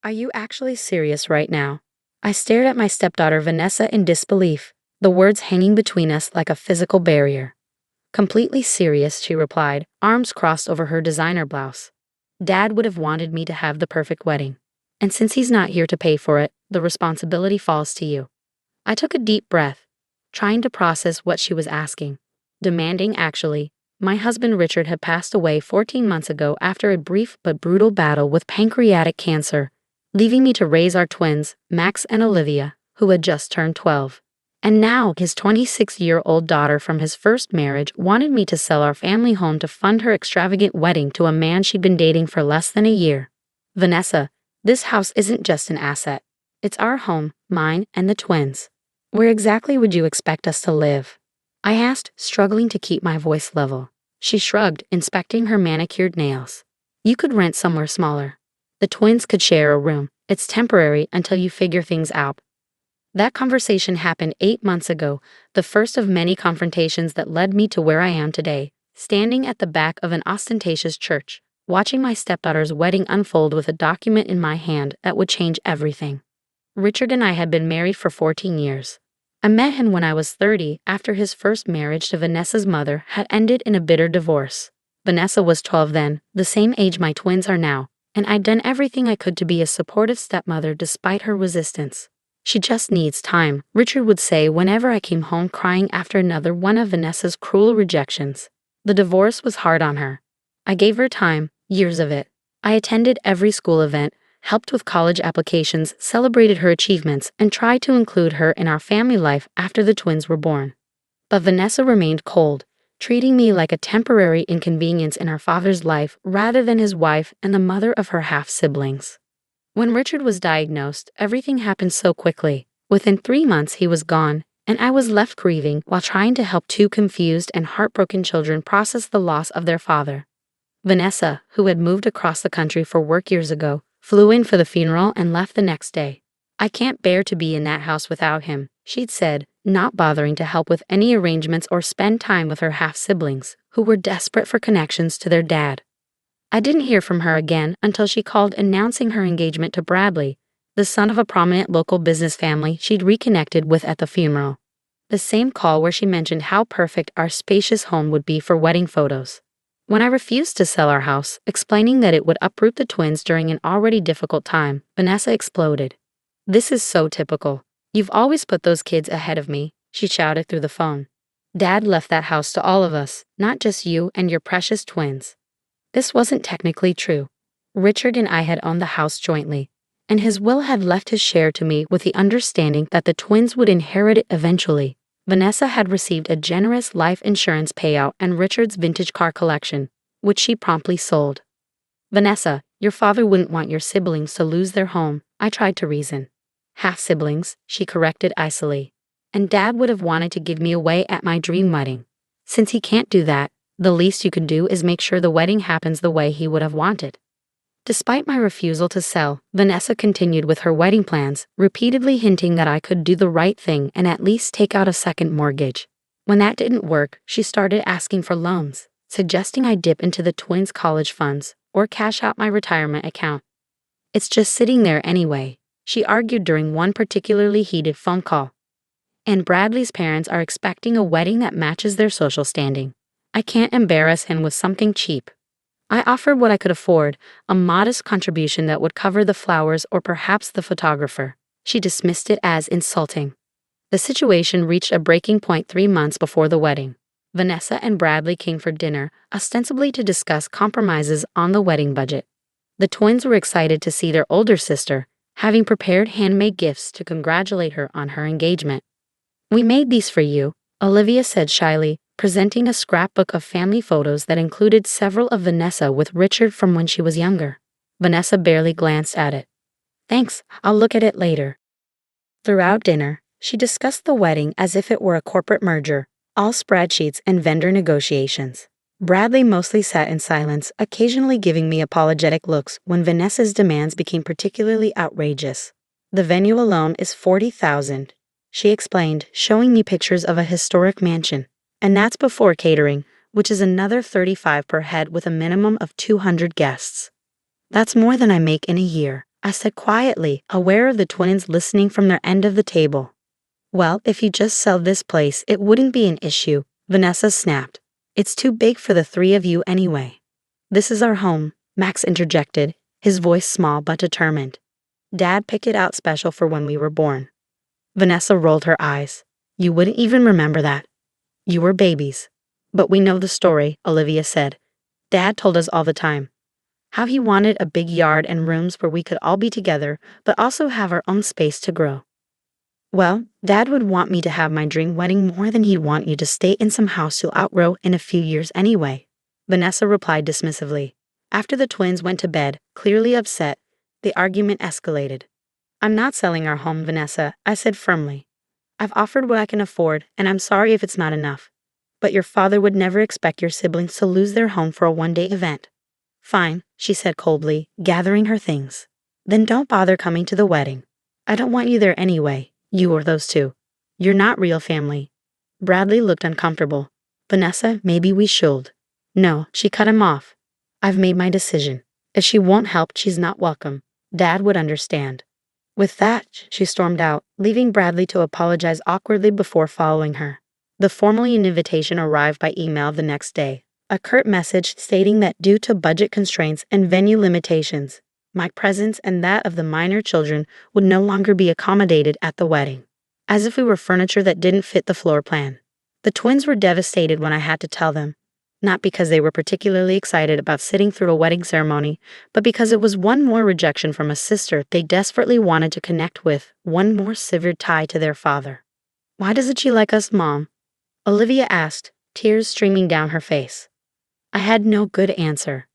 Are you actually serious right now? I stared at my stepdaughter Vanessa in disbelief, the words hanging between us like a physical barrier. Completely serious, she replied, arms crossed over her designer blouse. Dad would have wanted me to have the perfect wedding. And since he's not here to pay for it, the responsibility falls to you. I took a deep breath, trying to process what she was asking. Demanding, actually. My husband Richard had passed away 14 months ago after a brief but brutal battle with pancreatic cancer, leaving me to raise our twins, Max and Olivia, who had just turned 12. And now his 26-year-old daughter from his first marriage wanted me to sell our family home to fund her extravagant wedding to a man she'd been dating for less than a year. Vanessa, this house isn't just an asset. It's our home, mine and the twins. Where exactly would you expect us to live? I asked, struggling to keep my voice level. She shrugged, inspecting her manicured nails. You could rent somewhere smaller. The twins could share a room. It's temporary until you figure things out. That conversation happened 8 months ago, the first of many confrontations that led me to where I am today, standing at the back of an ostentatious church, watching my stepdaughter's wedding unfold with a document in my hand that would change everything. Richard and I had been married for 14 years. I met him when I was 30 after his first marriage to Vanessa's mother had ended in a bitter divorce. Vanessa was 12 then, the same age my twins are now, and I'd done everything I could to be a supportive stepmother despite her resistance. She just needs time, Richard would say whenever I came home crying after another one of Vanessa's cruel rejections. The divorce was hard on her. I gave her time, years of it. I attended every school event, helped with college applications, celebrated her achievements, and tried to include her in our family life after the twins were born. But Vanessa remained cold, treating me like a temporary inconvenience in her father's life rather than his wife and the mother of her half-siblings. When Richard was diagnosed, everything happened so quickly. Within 3 months he was gone, and I was left grieving while trying to help 2 confused and heartbroken children process the loss of their father. Vanessa, who had moved across the country for work years ago, flew in for the funeral and left the next day. I can't bear to be in that house without him, she'd said, not bothering to help with any arrangements or spend time with her half-siblings, who were desperate for connections to their dad. I didn't hear from her again until she called announcing her engagement to Bradley, the son of a prominent local business family she'd reconnected with at the funeral. The same call where she mentioned how perfect our spacious home would be for wedding photos. When I refused to sell our house, explaining that it would uproot the twins during an already difficult time, Vanessa exploded. This is so typical. You've always put those kids ahead of me, she shouted through the phone. Dad left that house to all of us, not just you and your precious twins. This wasn't technically true. Richard and I had owned the house jointly, and his will had left his share to me with the understanding that the twins would inherit it eventually. Vanessa had received a generous life insurance payout and Richard's vintage car collection, which she promptly sold. Vanessa, your father wouldn't want your siblings to lose their home, I tried to reason. Half-siblings, she corrected icily. And Dad would have wanted to give me away at my dream wedding. Since he can't do that, the least you can do is make sure the wedding happens the way he would have wanted. Despite my refusal to sell, Vanessa continued with her wedding plans, repeatedly hinting that I could do the right thing and at least take out a second mortgage. When that didn't work, she started asking for loans, suggesting I dip into the twins' college funds or cash out my retirement account. It's just sitting there anyway, she argued during one particularly heated phone call. And Bradley's parents are expecting a wedding that matches their social standing. I can't embarrass him with something cheap. I offered what I could afford, a modest contribution that would cover the flowers or perhaps the photographer. She dismissed it as insulting. The situation reached a breaking point 3 months before the wedding. Vanessa and Bradley came for dinner, ostensibly to discuss compromises on the wedding budget. The twins were excited to see their older sister, having prepared handmade gifts to congratulate her on her engagement. We made these for you, Olivia said shyly, presenting a scrapbook of family photos that included several of Vanessa with Richard from when she was younger. Vanessa barely glanced at it. Thanks, I'll look at it later. Throughout dinner, she discussed the wedding as if it were a corporate merger, all spreadsheets and vendor negotiations. Bradley mostly sat in silence, occasionally giving me apologetic looks when Vanessa's demands became particularly outrageous. The venue alone is $40,000, she explained, showing me pictures of a historic mansion. And that's before catering, which is another $35 per head with a minimum of 200 guests. That's more than I make in a year. I said quietly, aware of the twins listening from their end of the table. Well, if you just sell this place, it wouldn't be an issue, Vanessa snapped. It's too big for the three of you anyway. This is our home, Max interjected, his voice small but determined. Dad picked it out special for when we were born. Vanessa rolled her eyes. You wouldn't even remember that. You were babies. But we know the story, Olivia said. Dad told us all the time. How he wanted a big yard and rooms where we could all be together, but also have our own space to grow. Well, Dad would want me to have my dream wedding more than he'd want you to stay in some house you'll outgrow in a few years anyway, Vanessa replied dismissively. After the twins went to bed, clearly upset, the argument escalated. I'm not selling our home, Vanessa, I said firmly. I've offered what I can afford, and I'm sorry if it's not enough. But your father would never expect your siblings to lose their home for a one-day event. Fine, she said coldly, gathering her things. Then don't bother coming to the wedding. I don't want you there anyway, you or those two. You're not real family. Bradley looked uncomfortable. Vanessa, maybe we should. No, she cut him off. I've made my decision. If she won't help, she's not welcome. Dad would understand. With that, she stormed out, leaving Bradley to apologize awkwardly before following her. The formal invitation arrived by email the next day. A curt message stating that due to budget constraints and venue limitations, my presence and that of the minor children would no longer be accommodated at the wedding. As if we were furniture that didn't fit the floor plan. The twins were devastated when I had to tell them. Not because they were particularly excited about sitting through a wedding ceremony, but because it was one more rejection from a sister they desperately wanted to connect with, one more severed tie to their father. Why doesn't she like us, Mom? Olivia asked, tears streaming down her face. I had no good answer.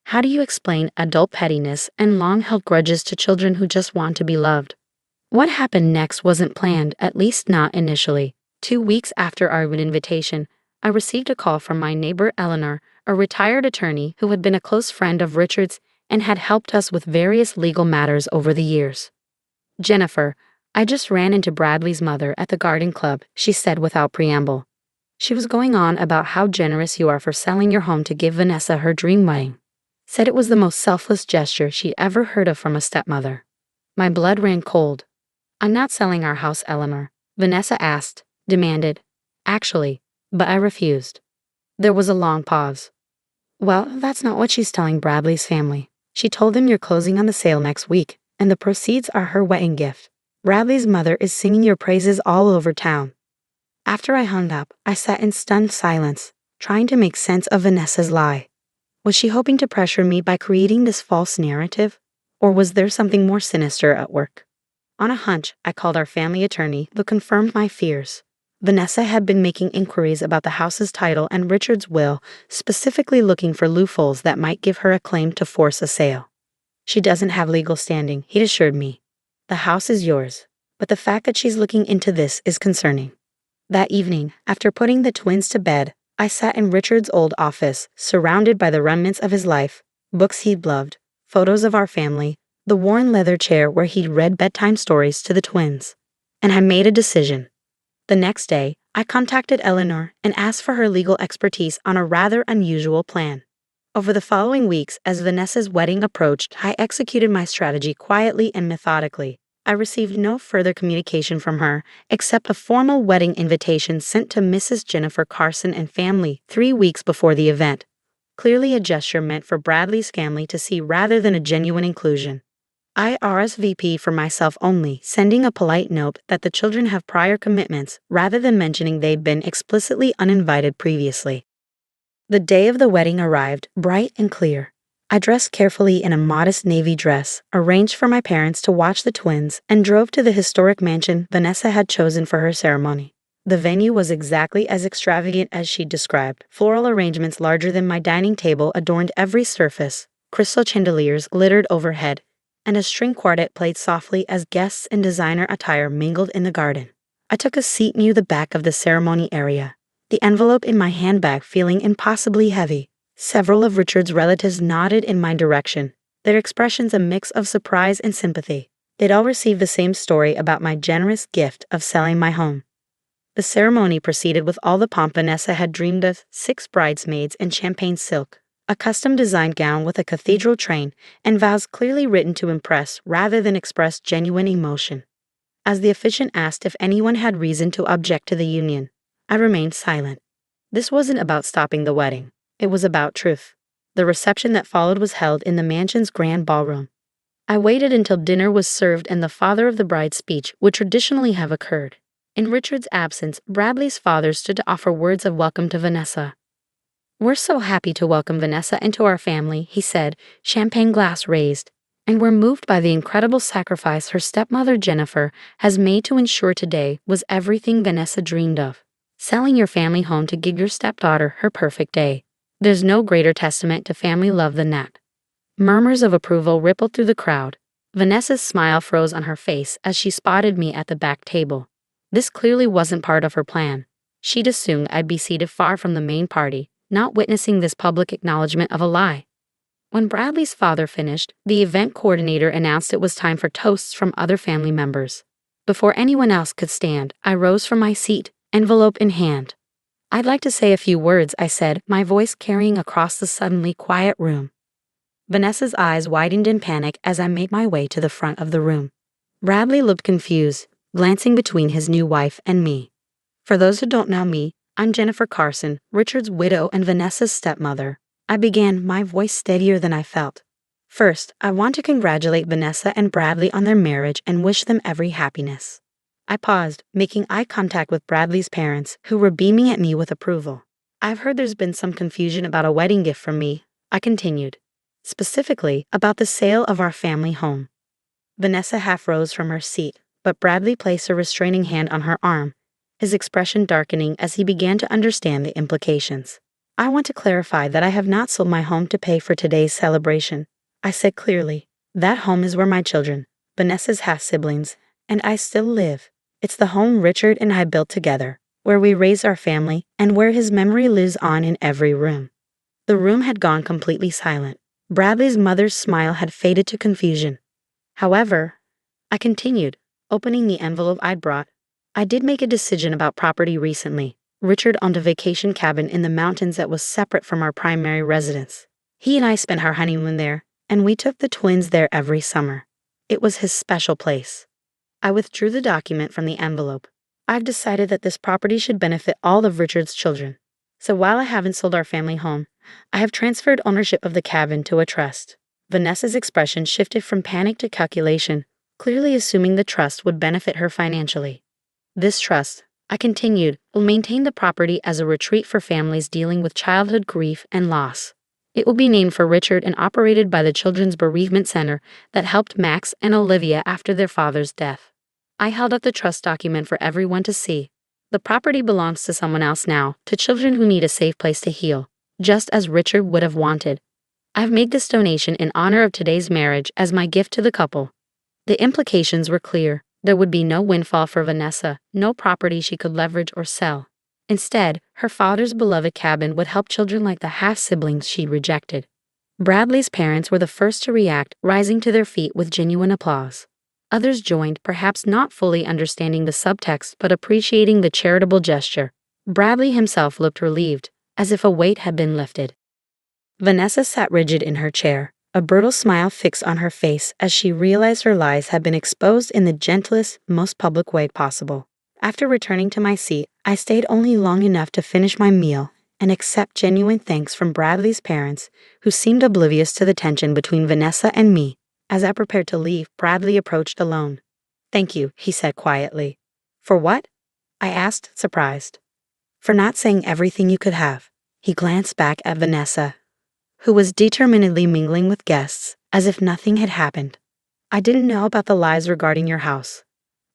How do you explain adult pettiness and long-held grudges to children who just want to be loved? What happened next wasn't planned, at least not initially. 2 weeks after our invitation, I received a call from my neighbor Eleanor, a retired attorney who had been a close friend of Richard's and had helped us with various legal matters over the years. Jennifer, I just ran into Bradley's mother at the garden club, she said without preamble. She was going on about how generous you are for selling your home to give Vanessa her dream wedding. Said it was the most selfless gesture she ever heard of from a stepmother. My blood ran cold. I'm not selling our house, Eleanor, Vanessa asked, demanded. Actually, but I refused. There was a long pause. Well, that's not what she's telling Bradley's family. She told them you're closing on the sale next week, and the proceeds are her wedding gift. Bradley's mother is singing your praises all over town. After I hung up, I sat in stunned silence, trying to make sense of Vanessa's lie. Was she hoping to pressure me by creating this false narrative? Or was there something more sinister at work? On a hunch, I called our family attorney, who confirmed my fears. Vanessa had been making inquiries about the house's title and Richard's will, specifically looking for loopholes that might give her a claim to force a sale. She doesn't have legal standing, he assured me. The house is yours, but the fact that she's looking into this is concerning. That evening, after putting the twins to bed, I sat in Richard's old office, surrounded by the remnants of his life, books he'd loved, photos of our family, the worn leather chair where he'd read bedtime stories to the twins. And I made a decision. The next day, I contacted Eleanor and asked for her legal expertise on a rather unusual plan. Over the following weeks, as Vanessa's wedding approached, I executed my strategy quietly and methodically. I received no further communication from her, except a formal wedding invitation sent to Mrs. Jennifer Carson and family 3 weeks before the event. Clearly a gesture meant for Bradley's family to see rather than a genuine inclusion. I RSVP for myself only, sending a polite note that the children have prior commitments rather than mentioning they'd been explicitly uninvited previously. The day of the wedding arrived, bright and clear. I dressed carefully in a modest navy dress, arranged for my parents to watch the twins, and drove to the historic mansion Vanessa had chosen for her ceremony. The venue was exactly as extravagant as she'd described. Floral arrangements larger than my dining table adorned every surface, crystal chandeliers glittered overhead, and a string quartet played softly as guests in designer attire mingled in the garden. I took a seat near the back of the ceremony area, the envelope in my handbag feeling impossibly heavy. Several of Richard's relatives nodded in my direction, their expressions a mix of surprise and sympathy. They'd all received the same story about my generous gift of selling my home. The ceremony proceeded with all the pomp Vanessa had dreamed of: 6 bridesmaids in champagne silk, a custom-designed gown with a cathedral train, and vows clearly written to impress rather than express genuine emotion. As the officiant asked if anyone had reason to object to the union, I remained silent. This wasn't about stopping the wedding. It was about truth. The reception that followed was held in the mansion's grand ballroom. I waited until dinner was served and the father of the bride's speech would traditionally have occurred. In Richard's absence, Bradley's father stood to offer words of welcome to Vanessa. "We're so happy to welcome Vanessa into our family," he said, champagne glass raised. "And we're moved by the incredible sacrifice her stepmother Jennifer has made to ensure today was everything Vanessa dreamed of. Selling your family home to give your stepdaughter her perfect day. There's no greater testament to family love than that." Murmurs of approval rippled through the crowd. Vanessa's smile froze on her face as she spotted me at the back table. This clearly wasn't part of her plan. She'd assumed I'd be seated far from the main party, not witnessing this public acknowledgement of a lie. When Bradley's father finished, the event coordinator announced it was time for toasts from other family members. Before anyone else could stand, I rose from my seat, envelope in hand. "I'd like to say a few words," I said, my voice carrying across the suddenly quiet room. Vanessa's eyes widened in panic as I made my way to the front of the room. Bradley looked confused, glancing between his new wife and me. "For those who don't know me, I'm Jennifer Carson, Richard's widow and Vanessa's stepmother," I began, my voice steadier than I felt. "First, I want to congratulate Vanessa and Bradley on their marriage and wish them every happiness." I paused, making eye contact with Bradley's parents, who were beaming at me with approval. "I've heard there's been some confusion about a wedding gift from me," I continued. "Specifically, about the sale of our family home." Vanessa half rose from her seat, but Bradley placed a restraining hand on her arm, his expression darkening as he began to understand the implications. "I want to clarify that I have not sold my home to pay for today's celebration," I said clearly. "That home is where my children, Vanessa's half-siblings, and I still live. It's the home Richard and I built together, where we raised our family, and where his memory lives on in every room." The room had gone completely silent. Bradley's mother's smile had faded to confusion. "However," I continued, opening the envelope I'd brought, "I did make a decision about property recently. Richard owned a vacation cabin in the mountains that was separate from our primary residence. He and I spent our honeymoon there, and we took the twins there every summer. It was his special place." I withdrew the document from the envelope. "I've decided that this property should benefit all of Richard's children. So while I haven't sold our family home, I have transferred ownership of the cabin to a trust." Vanessa's expression shifted from panic to calculation, clearly assuming the trust would benefit her financially. "This trust," I continued, "will maintain the property as a retreat for families dealing with childhood grief and loss. It will be named for Richard and operated by the Children's Bereavement Center that helped Max and Olivia after their father's death." I held up the trust document for everyone to see. "The property belongs to someone else now, to children who need a safe place to heal, just as Richard would have wanted. I've made this donation in honor of today's marriage as my gift to the couple." The implications were clear. There would be no windfall for Vanessa, no property she could leverage or sell. Instead, her father's beloved cabin would help children like the half-siblings she rejected. Bradley's parents were the first to react, rising to their feet with genuine applause. Others joined, perhaps not fully understanding the subtext but appreciating the charitable gesture. Bradley himself looked relieved, as if a weight had been lifted. Vanessa sat rigid in her chair, a brutal smile fixed on her face as she realized her lies had been exposed in the gentlest, most public way possible. After returning to my seat, I stayed only long enough to finish my meal and accept genuine thanks from Bradley's parents, who seemed oblivious to the tension between Vanessa and me. As I prepared to leave, Bradley approached alone. "Thank you," he said quietly. "For what?" I asked, surprised. "For not saying everything you could have." He glanced back at Vanessa, who was determinedly mingling with guests, as if nothing had happened. "I didn't know about the lies regarding your house.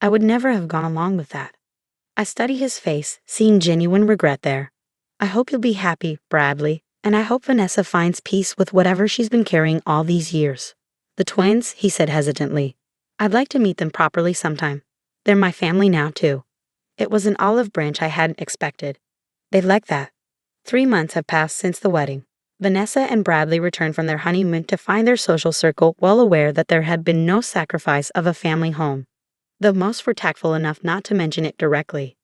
I would never have gone along with that." I studied his face, seeing genuine regret there. "I hope you'll be happy, Bradley, and I hope Vanessa finds peace with whatever she's been carrying all these years." "The twins," he said hesitantly. "I'd like to meet them properly sometime. They're my family now, too." It was an olive branch I hadn't expected. They'd like that. 3 months have passed since the wedding. Vanessa and Bradley returned from their honeymoon to find their social circle well aware that there had been no sacrifice of a family home, though most were tactful enough not to mention it directly.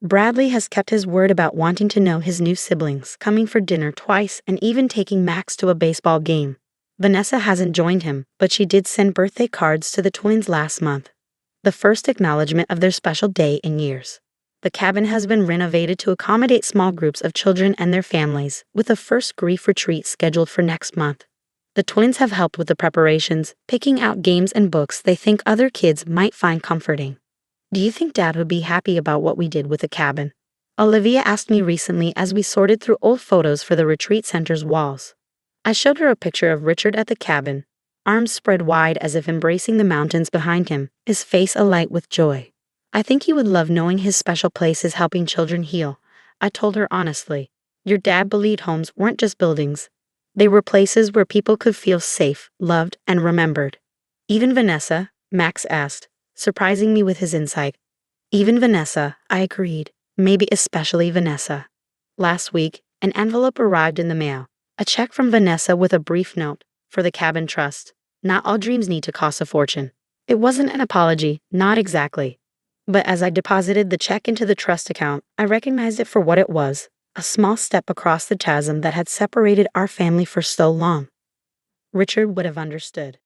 Bradley has kept his word about wanting to know his new siblings, coming for dinner twice and even taking Max to a baseball game. Vanessa hasn't joined him, but she did send birthday cards to the twins last month. The first acknowledgement of their special day in years. The cabin has been renovated to accommodate small groups of children and their families, with a first grief retreat scheduled for next month. The twins have helped with the preparations, picking out games and books they think other kids might find comforting. Do you think Dad would be happy about what we did with the cabin? Olivia asked me recently as we sorted through old photos for the retreat center's walls. I showed her a picture of Richard at the cabin, arms spread wide as if embracing the mountains behind him, his face alight with joy. I think he would love knowing his special place is helping children heal, I told her honestly. Your dad believed homes weren't just buildings. They were places where people could feel safe, loved, and remembered. Even Vanessa? Max asked, surprising me with his insight. Even Vanessa, I agreed, maybe especially Vanessa. Last week, an envelope arrived in the mail, a check from Vanessa with a brief note, for the cabin trust. Not all dreams need to cost a fortune. It wasn't an apology, not exactly. But as I deposited the check into the trust account, I recognized it for what it was, a small step across the chasm that had separated our family for so long. Richard would have understood.